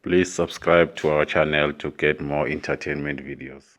Please subscribe to our channel to get more entertainment videos.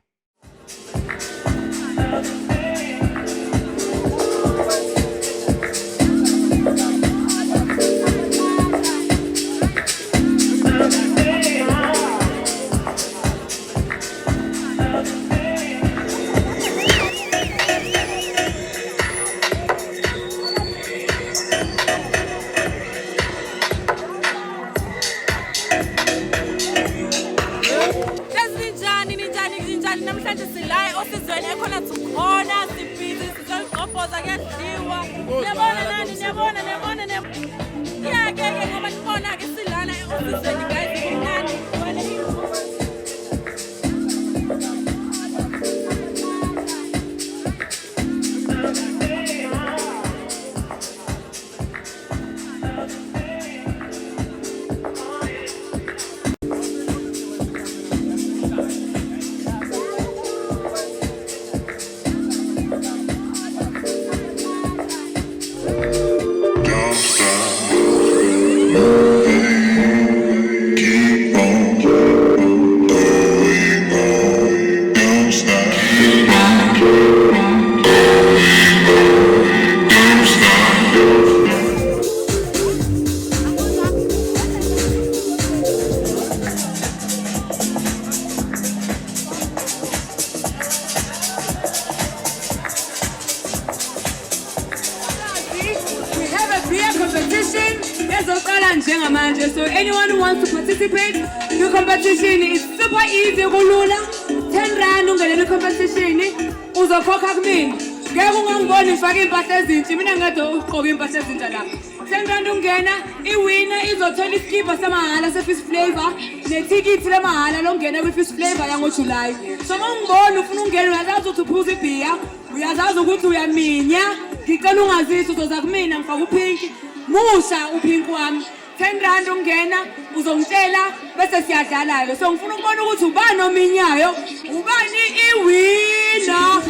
Namhlanje sila Osizweni ekhona sikhona sibhizi sizogqobhoza kuyadliwa niyabona nani niyabona ke ngoba nibona ke silana Osizweni guys kumnandi So anyone who wants to participate, the competition is super easy. Kulula 10 rand ungenele competition uzokhokha kumina. Ngeke ungangiboni ngifaka impahla ezintsha, mina ngathi ugqoka impahla ezintsha la. 10 rand ungena, iwinner izothola iskipa samahala se-fish flavor netikithi lamahala longena kwi-fish flavor yangoJuly. So mawungibona ufuna ungena uyazazi ukuthi uphuza ibhiya, uyazazi ukuthi uyaminya, ngicela ungazisi uzoza kumina ngifaka upink, musha upink wami. 10 rand ungena uzongitshela bese siyadlala-ke. So ngifuna ukubona ukuthi ubani ominyayo, ubani iwinner.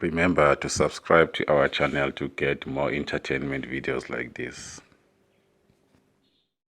Remember to subscribe to our channel to get more entertainment videos like this.